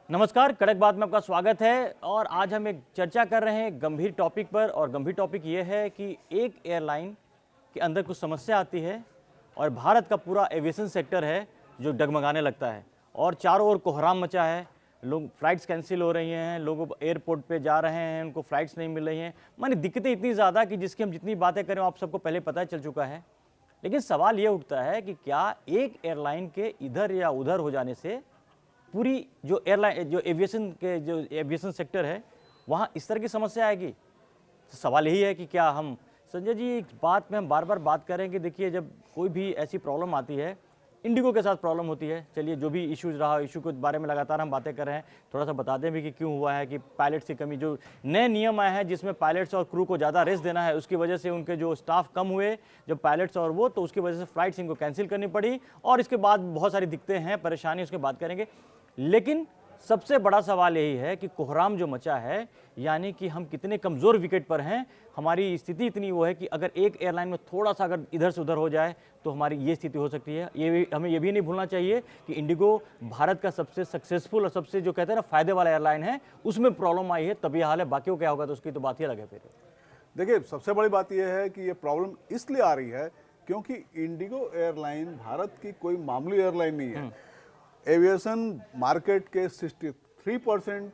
नमस्कार, कड़क बात में आपका स्वागत है। और आज हम एक चर्चा कर रहे हैं गंभीर टॉपिक पर, और गंभीर टॉपिक ये है कि एक एयरलाइन के अंदर कुछ समस्या आती है और भारत का पूरा एविएशन सेक्टर है जो डगमगाने लगता है और चारों ओर कोहराम मचा है। लोग फ्लाइट्स कैंसिल हो रही हैं, लोग एयरपोर्ट पे जा रहे हैं, उनको फ्लाइट्स नहीं मिल रही हैं। माने दिक्कतें इतनी ज़्यादा कि जिसकी हम जितनी बातें करें आप सबको पहले पता चल चुका है। लेकिन सवाल ये उठता है कि क्या एक एयरलाइन के इधर या उधर हो जाने से पूरी जो एयरलाइन जो एविएशन सेक्टर है वहाँ इस तरह की समस्या आएगी? तो सवाल यही है कि क्या हम संजय जी इस बात में हम बार बार बात करें कि देखिए जब कोई भी ऐसी प्रॉब्लम आती है, इंडिगो के साथ प्रॉब्लम होती है, चलिए जो भी इश्यूज रहा इशू के बारे में लगातार हम बातें कर रहे हैं, थोड़ा सा बता दें भी कि क्यों हुआ है कि पायलट्स की कमी, जो नए नियम आए हैं जिसमें पायलट्स और क्रू को ज़्यादा रेस्ट देना है, उसकी वजह से उनके जो स्टाफ कम हुए जब पायलट्स और वो, तो उसकी वजह से फ्लाइट्स इनको कैंसिल करनी पड़ी और इसके बाद बहुत सारी दिक्कतें हैं, परेशानी, उसके बात करेंगे। लेकिन सबसे बड़ा सवाल यही है कि कोहराम जो मचा है, यानी कि हम कितने कमज़ोर विकेट पर हैं। हमारी स्थिति इतनी वो है कि अगर एक एयरलाइन में थोड़ा सा अगर इधर से उधर हो जाए तो हमारी ये स्थिति हो सकती है। हमें ये भी नहीं भूलना चाहिए कि इंडिगो भारत का सबसे सक्सेसफुल और सबसे जो कहते हैं ना फायदे वाला एयरलाइन है, उसमें प्रॉब्लम आई है तभी हाल है। बाकी को क्या होगा तो उसकी तो बात ही अलग है। फिर देखिए, सबसे बड़ी बात यह है कि ये प्रॉब्लम इसलिए आ रही है क्योंकि इंडिगो एयरलाइन भारत की कोई मामूली एयरलाइन नहीं है। एविएशन मार्केट के 63%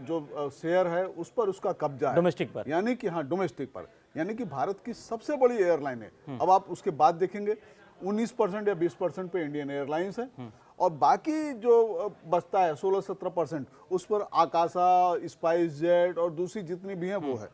जो शेयर है उस पर उसका कब्जा है, डोमेस्टिक पर, यानी कि हाँ डोमेस्टिक पर, यानी कि भारत की सबसे बड़ी एयरलाइन है। अब आप उसके बाद देखेंगे 19% या 20% पे इंडियन एयरलाइंस है और बाकी जो बचता है 16-17% उस पर आकाशा, स्पाइस जेट और दूसरी जितनी भी हैं वो है।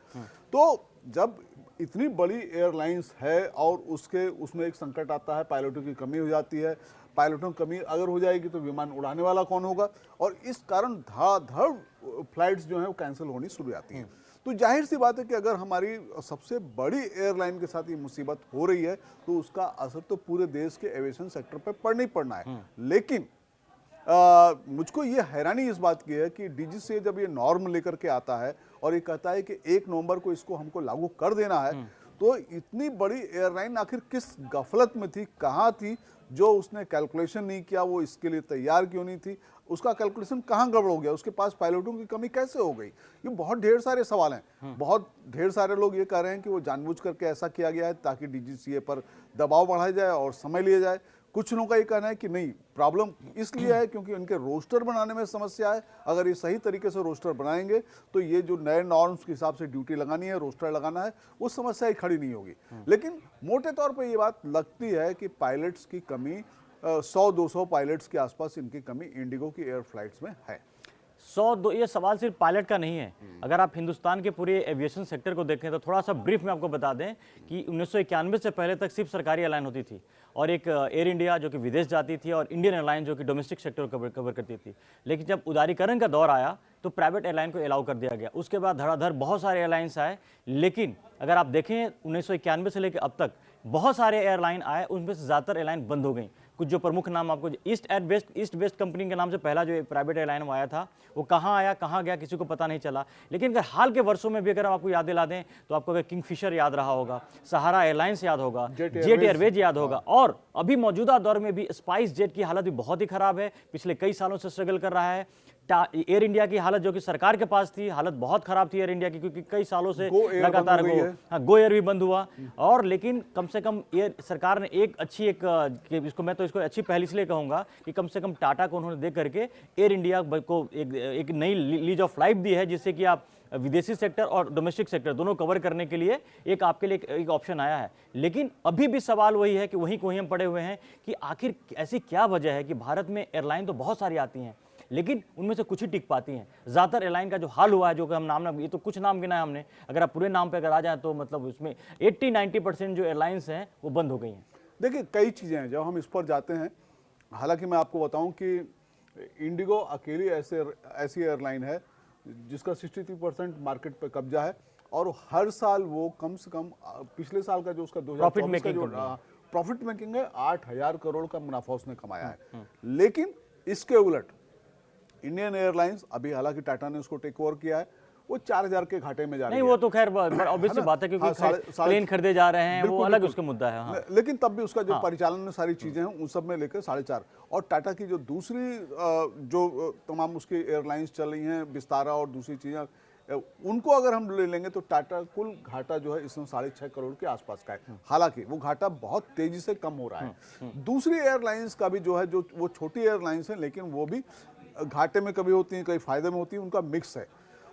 तो जब इतनी बड़ी एयरलाइंस है और उसमें एक संकट आता है, पायलटों की कमी हो जाती है। पायलटों की कमी अगर हो जाएगी तो विमान उड़ाने वाला कौन होगा, और इस कारण धड़ाधड़ फ्लाइट्स जो हैं वो कैंसिल होनी शुरू हो जाती हैं। तो जाहिर सी बात है कि अगर हमारी सबसे बड़ी एयरलाइन के साथ ये मुसीबत हो रही है तो उसका असर तो पूरे देश के एविएशन सेक्टर पर पड़ना ही पड़ना है। लेकिन मुझको ये हैरानी इस बात की है कि डीजीसीए जब ये नॉर्म लेकर के आता है और ये कहता है कि 1 नवंबर को इसको हमको लागू कर देना है, तो इतनी बड़ी एयरलाइन आखिर किस गफलत में थी, कहाँ थी, जो उसने कैलकुलेशन नहीं किया, वो इसके लिए तैयार क्यों नहीं थी, उसका कैलकुलेशन कहाँ गड़बड़ हो गया, उसके पास पायलटों की कमी कैसे हो गई? ये बहुत ढेर सारे सवाल हैं। बहुत ढेर सारे लोग ये कह रहे हैं कि वो जानबूझ करके ऐसा किया गया है ताकि डीजीसीए पर दबाव बढ़ाया जाए और समय लिया जाए। कुछ लोगों का ये कहना है कि नहीं, प्रॉब्लम इसलिए है क्योंकि उनके रोस्टर बनाने में समस्या है। अगर ये सही तरीके से रोस्टर बनाएंगे तो ये जो नए नॉर्म्स के हिसाब से ड्यूटी लगानी है, रोस्टर लगाना है, वो समस्या ही खड़ी नहीं होगी। लेकिन मोटे तौर पे ये बात लगती है कि पायलट्स की कमी 100-200 पायलट्स के आसपास इनकी कमी इंडिगो की एयर फ्लाइट्स में है। 100-2 ये सवाल सिर्फ पायलट का नहीं है। अगर आप हिंदुस्तान के पूरे एविएशन सेक्टर को देखें तो थोड़ा सा ब्रीफ में आपको बता दें कि 1991 से पहले तक सिर्फ सरकारी एयरलाइन होती थी और एक एयर इंडिया जो कि विदेश जाती थी और इंडियन एयरलाइन जो कि डोमेस्टिक सेक्टर को कवर करती थी। लेकिन जब उदारीकरण का दौर आया तो प्राइवेट एयरलाइन को अलाउ कर दिया गया। उसके बाद धड़ाधड़ बहुत सारे एयरलाइंस आए। लेकिन अगर आप देखें 1991 से लेकर अब तक बहुत सारे एयरलाइन आए, उनमें से ज़्यादातर एयरलाइन बंद हो गई। कुछ जो प्रमुख नाम आपको ईस्ट वेस्ट कंपनी के नाम से पहला जो प्राइवेट एयरलाइन आया था वो कहाँ आया कहाँ गया किसी को पता नहीं चला। लेकिन अगर हाल के वर्षों में भी अगर आपको याद दिला दें तो आपको अगर किंगफिशर याद रहा होगा, सहारा एयरलाइंस याद होगा, जेट एयरवेज याद होगा, और अभी मौजूदा दौर में भी स्पाइस जेट की हालत भी बहुत ही खराब है, पिछले कई सालों से स्ट्रगल कर रहा है। एयर इंडिया की हालत जो कि सरकार के पास थी, हालत बहुत खराब थी एयर इंडिया की, क्योंकि कई सालों से लगातार गो एयर भी बंद हुआ। और लेकिन कम से कम एयर सरकार ने इसको अच्छी पहल इसलिए कहूंगा कि कम से कम टाटा को उन्होंने देख करके एयर इंडिया को एक नई लीज ऑफ लाइफ दी है, जिससे कि आप विदेशी सेक्टर और डोमेस्टिक सेक्टर दोनों कवर करने के लिए एक आपके लिए एक ऑप्शन आया है। लेकिन अभी भी सवाल वही है कि वहीं को हम पड़े हुए हैं कि आखिर ऐसी क्या वजह है कि भारत में एयरलाइन तो बहुत सारी आती हैं लेकिन उनमें से कुछ ही टिक पाती हैं। ज़्यादातर एयरलाइन का जो हाल हुआ है, जो कि हम नाम ये तो कुछ नाम गिना है हमने, अगर आप पूरे नाम पे अगर आ जाए तो मतलब उसमें 80-90% जो एयरलाइंस हैं वो बंद हो गई हैं। देखिए, कई चीज़ें हैं जब हम इस पर जाते हैं। हालांकि मैं आपको बताऊं कि इंडिगो अकेली ऐसी एयरलाइन है जिसका 63% मार्केट पे कब्जा है और हर साल वो कम से कम पिछले साल का जो उसका 2024 का जो प्रॉफिट मेकिंग है 8,000 करोड़ का मुनाफा उसने कमाया है। लेकिन इसके उलट इंडियन एयरलाइंस, अभी हालांकि टाटा ने उसको टेक ओवर किया है, वो 4000 के घाटे में जा रही नहीं, है। वो तो खैर ऑब्वियस सी बात है, हाँ, क्योंकि प्लेन खरीदे जा रहे हैं, वो बिल्कुल, अलग बिल्कुल। उसका मुद्दा है। हाँ। लेकिन तब भी उसका जो परिचालन में सारी चीजें हैं उन सब में लेकर 4.5। और टाटा की जो दूसरी जो तमाम उसकी एयरलाइंस चल रही हैं, विस्तारा और दूसरी चीजें, उनको अगर हम ले लेंगे तो टाटा कुल घाटा जो है इसमें 6.5 करोड़ के आसपास का है। हालांकि वो घाटा बहुत तेजी से कम हो रहा है। दूसरी एयरलाइंस का भी जो है, जो वो छोटी एयरलाइंस है लेकिन वो भी घाटे में कभी होती हैं, कभी फायदे में होती हैं, उनका मिक्स है।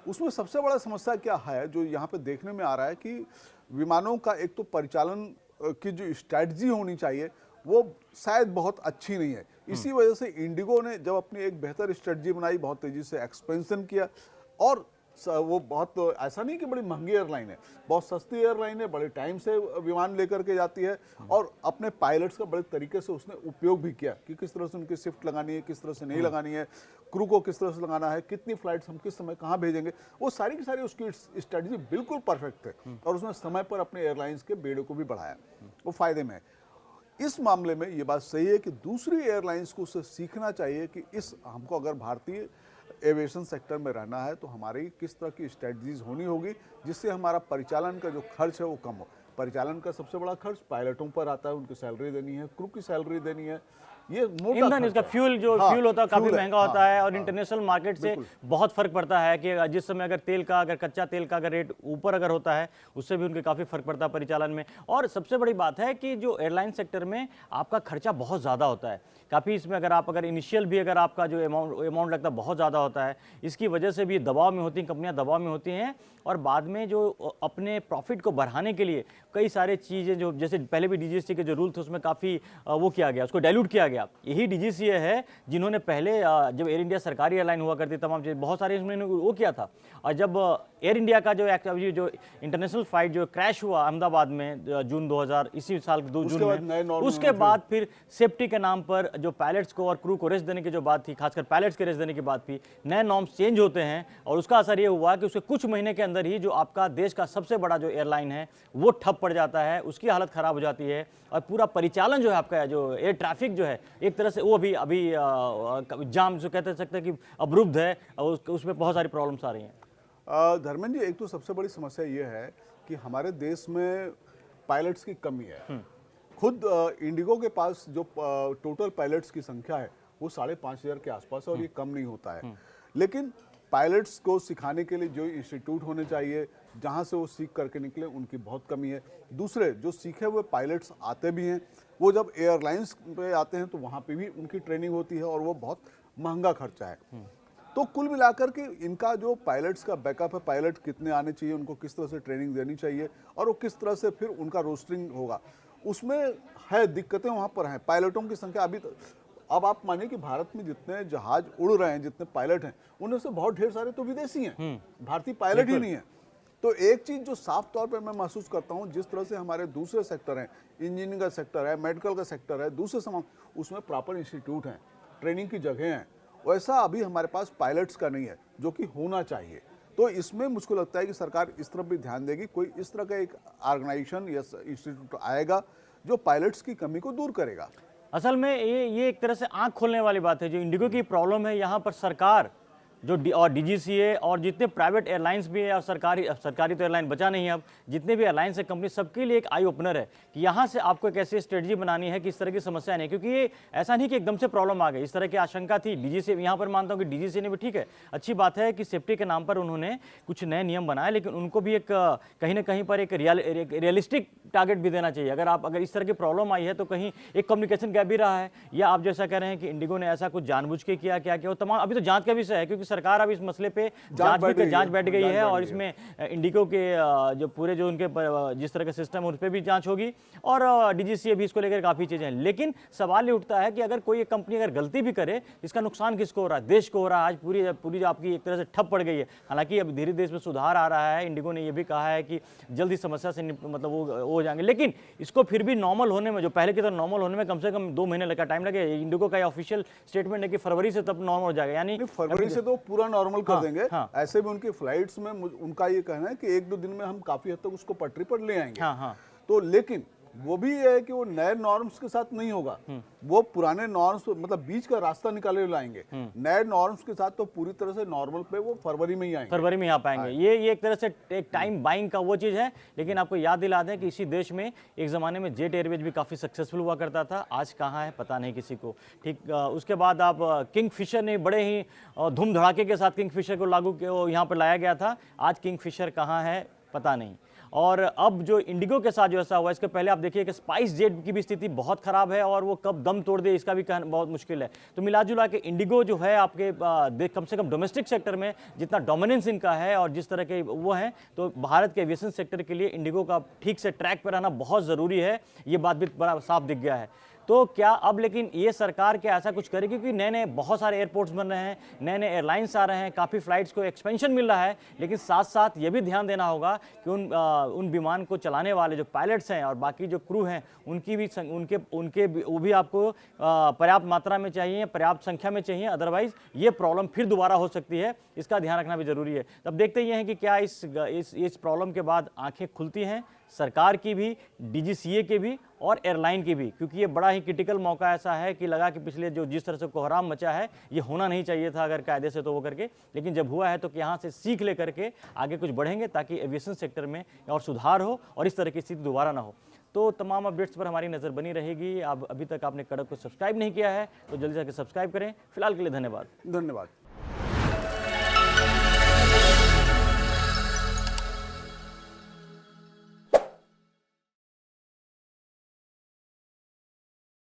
उसमें सबसे बड़ा समस्या क्या है जो यहाँ पे देखने में आ रहा है कि विमानों का एक तो परिचालन की जो स्ट्रैटेजी होनी चाहिए वो शायद बहुत अच्छी नहीं है। इसी वजह से इंडिगो ने जब अपनी एक बेहतर स्ट्रेटजी बनाई, बहुत तेजी से एक्सपेंशन किया, और वो बहुत ऐसा नहीं कि बड़ी महंगी एयरलाइन है, बहुत सस्ती एयरलाइन है, बड़े टाइम से विमान लेकर के जाती है, और अपने पायलट्स का बड़े तरीके से उसने उपयोग भी किया कि किस तरह से उनकी शिफ्ट लगानी है, किस तरह से नहीं लगानी है, क्रू को किस तरह से लगाना है, कितनी फ्लाइट्स हम किस समय कहाँ भेजेंगे, वो सारी की सारी उसकी स्ट्रेटजी बिल्कुल परफेक्ट है। और उसने समय पर अपने एयरलाइंस के बेड़े को भी बढ़ाया, वो फायदे में है। इस मामले में ये बात सही है कि दूसरी एयरलाइंस को उससे सीखना चाहिए कि हमको अगर भारतीय एविएशन सेक्टर में रहना है तो हमारी किस तरह की स्ट्रेटजीज होनी होगी जिससे हमारा परिचालन का जो खर्च है वो कम हो। परिचालन का सबसे बड़ा खर्च पायलटों पर आता है, उनकी सैलरी देनी है, क्रू की सैलरी देनी है, ये मोटा ईंधन, इसका फ्यूल जो फ्यूल होता है काफी महंगा होता है, और इंटरनेशनल मार्केट से बहुत फर्क पड़ता है कि जिस समय अगर तेल का, अगर कच्चा तेल का अगर रेट ऊपर अगर होता है, उससे भी उनके काफी फर्क पड़ता है परिचालन में। और सबसे बड़ी बात है कि जो एयरलाइन सेक्टर में आपका खर्चा बहुत ज्यादा होता है काफी, इसमें अगर इनिशियल भी अगर आपका जो अमाउंट लगता है बहुत ज्यादा होता है, इसकी वजह से भी दबाव में होती हैं कंपनियां, दबाव में होती हैं, और बाद में जो अपने प्रॉफिट को बढ़ाने के लिए कई सारे चीजें, जो जैसे पहले भी डीजीसीए के जो रूल थे उसमें काफी वो किया गया, उसको डाइल्यूट किया गया। यही डीजीसीए है जिन्होंने पहले जब एयर इंडिया सरकारी एयरलाइन हुआ करती, तमाम चीज़ बहुत सारे इसमें वो किया था। और जब एयर इंडिया का जो इंटरनेशनल फ्लाइट जो क्रैश हुआ अहमदाबाद में जून 2000 इसी साल 2 जून में, उसके बाद फिर सेफ्टी के नाम पर जो पायलट्स को और क्रू को रेस्ट देने की जो बात थी, खासकर पायलट्स के रेस्ट देने की बात थी, नए नॉर्म्स चेंज होते हैं, और उसका असर ये हुआ कि उसके कुछ महीने के अंदर ही जो आपका देश का सबसे बड़ा जो एयरलाइन है वो ठप पड़ जाता है, उसकी हालत खराब हो जाती है, और पूरा परिचालन जो है आपका, जो एयर ट्रैफिक जो है एक तरह से वो अभी जाम जो कहते सकते हैं कि अवरुद्ध है, और उसमें बहुत सारी प्रॉब्लम्स आ रही हैं। धर्मेंद्र जी, एक तो सबसे बड़ी समस्या ये है कि हमारे देश में पायलट्स की कमी है। खुद इंडिगो के पास जो टोटल पायलट्स की संख्या है वो 5,500 के आसपास है, और ये कम नहीं होता है। लेकिन पायलट्स को सिखाने के लिए जो इंस्टीट्यूट होने चाहिए जहाँ से वो सीख करके निकले, उनकी बहुत कमी है। दूसरे जो सीखे हुए पायलट्स आते भी हैं, वो जब एयरलाइंस पे आते हैं तो वहाँ पे भी उनकी ट्रेनिंग होती है, और वो बहुत महंगा खर्चा है। तो कुल मिलाकर के इनका जो पायलट्स का बैकअप है, पायलट कितने आने चाहिए, उनको किस तरह से ट्रेनिंग देनी चाहिए, और वो किस तरह से फिर उनका रोस्टरिंग होगा, उसमें है दिक्कतें वहाँ पर हैं। पायलटों की संख्या अभी अब आप मानिए कि भारत में जितने जहाज उड़ रहे हैं, जितने पायलट हैं, उनमें से बहुत ढेर सारे तो विदेशी हैं, भारतीय पायलट ही नहीं है। तो एक चीज जो साफ तौर पे मैं महसूस करता हूँ, जिस तरह से हमारे दूसरे सेक्टर हैं, इंजीनियरिंग का सेक्टर है, मेडिकल का सेक्टर है, दूसरे समान, उसमें प्रॉपर इंस्टीट्यूट हैं, ट्रेनिंग की जगह हैं, वैसा अभी हमारे पास पायलट्स का नहीं है, जो कि होना चाहिए। तो इसमें मुझको लगता है कि सरकार इस तरफ भी ध्यान देगी, कोई इस तरह का एक ऑर्गेनाइजेशन या इंस्टीट्यूट आएगा जो पायलट्स की कमी को दूर करेगा। असल में ये एक तरह से आंख खोलने वाली बात है। जो इंडिगो की प्रॉब्लम है यहाँ पर, सरकार और डीजीसीए और जितने प्राइवेट एयरलाइंस भी है, और सरकारी तो एयरलाइन बचा नहीं है अब, जितने भी एयरलाइंस है कंपनी, सबके लिए एक आई ओपनर है कि यहाँ से आपको एक ऐसी स्ट्रेटजी बनानी है कि इस तरह की समस्या नहीं, क्योंकि ये ऐसा नहीं कि एकदम से प्रॉब्लम आ गई, इस तरह की आशंका थी। डीजीसीए यहाँ पर मानता हूँ कि डीजीसीए ने भी, ठीक है, अच्छी बात है कि सेफ्टी के नाम पर उन्होंने कुछ नए नियम बनाए, लेकिन उनको भी एक कहीं ना कहीं पर एक रियलिस्टिक टारगेट भी देना चाहिए। अगर इस तरह की प्रॉब्लम आई है तो कहीं एक कम्युनिकेशन गैप भी रहा है, या आप जैसा कह रहे हैं कि इंडिगो ने ऐसा कुछ जानबूझ के किया, क्या किया, तमाम अभी तो जांच का विषय है, क्योंकि सरकार अब इस मसले पे जांच बैठ गई है, और इसमें इंडिगो के जो पूरे जो उनके जिस तरह का सिस्टम है उस पर भी जांच होगी, और डीजीसीए भी इसको लेकर काफी चीजें हैं। लेकिन सवाल ये उठता है कि अगर कोई एक कंपनी अगर गलती भी करे, इसका नुकसान किसको हो रहा है? देश को हो रहा है। आज पूरी आपकी एक तरह से ठप पड़ गई है। हालांकि अब धीरे देश में सुधार आ रहा है, इंडिगो ने यह भी कहा है कि जल्दी समस्या से मतलब वो हो जाएंगे, लेकिन इसको फिर भी नॉर्मल होने में, जो पहले की तरह नॉर्मल होने में कम से कम 2 महीने का टाइम लगे। इंडिगो का ऑफिशियल स्टेटमेंट है कि फरवरी से तब नॉर्मल हो जाएगा, यानी फरवरी से तो पूरा नॉर्मल कर देंगे। हाँ। ऐसे भी उनकी फ्लाइट्स में उनका ये कहना है कि 1-2 दिन में हम काफी हद तक उसको पटरी पर ले आएंगे। हाँ। तो लेकिन वो भी ये है कि वो नए नॉर्म्स के साथ नहीं होगा, वो पुराने नॉर्म्स मतलब बीच का रास्ता निकाले लाएंगे। नए नॉर्म्स के साथ तो पूरी तरह से नॉर्मल पे वो फरवरी में ही आएंगे। फरवरी में आ पाएंगे। ये एक तरह से एक टाइम बाइंग का वो चीज़ है। लेकिन आपको याद दिला दें कि इसी देश में एक ज़माने में जेट एयरवेज भी काफ़ी सक्सेसफुल हुआ करता था, आज कहाँ है पता नहीं किसी को। ठीक, उसके बाद आप किंग फिशर ने बड़े ही धूम धड़ाके के साथ किंग फिशर को यहाँ पर लाया गया था, आज किंग फिशर कहाँ है पता नहीं। और अब जो इंडिगो के साथ जो ऐसा हुआ, इसके पहले आप देखिए कि स्पाइस जेट की भी स्थिति बहुत खराब है और वो कब दम तोड़ दे इसका भी कहना बहुत मुश्किल है। तो मिला जुला के इंडिगो जो है आपके कम से कम डोमेस्टिक सेक्टर में जितना डोमिनेंस इनका है और जिस तरह के वो हैं, तो भारत के एविएशन सेक्टर के लिए इंडिगो का ठीक से ट्रैक पर रहना बहुत ज़रूरी है, ये बात भी बड़ा साफ दिख गया है। तो क्या अब लेकिन ये सरकार क्या ऐसा कुछ करेगी, क्योंकि नए नए बहुत सारे एयरपोर्ट्स बन रहे हैं, नए नए एयरलाइंस आ रहे हैं, काफ़ी फ्लाइट्स को एक्सपेंशन मिल रहा है, लेकिन साथ साथ ये भी ध्यान देना होगा कि उन विमान को चलाने वाले जो पायलट्स हैं और बाकी जो क्रू हैं उनकी भी वो भी आपको पर्याप्त मात्रा में चाहिए, पर्याप्त संख्या में चाहिए, अदरवाइज ये प्रॉब्लम फिर दोबारा हो सकती है, इसका ध्यान रखना भी जरूरी है। तब देखते ही हैं कि क्या इस प्रॉब्लम के बाद आंखें खुलती हैं सरकार की भी, डीजीसीए के भी और एयरलाइन की भी, क्योंकि ये बड़ा ही क्रिटिकल मौका ऐसा है कि लगा कि पिछले जो जिस तरह से कोहराम मचा है ये होना नहीं चाहिए था अगर कायदे से तो वो करके, लेकिन जब हुआ है तो यहाँ से सीख ले करके आगे कुछ बढ़ेंगे ताकि एविएशन सेक्टर में और सुधार हो और इस तरह की स्थिति दोबारा ना हो। तो तमाम अपडेट्स पर हमारी नज़र बनी रहेगी। अब अभी तक आपने कड़क को सब्सक्राइब नहीं किया है तो जल्दी से सब्सक्राइब करें। फिलहाल के लिए धन्यवाद।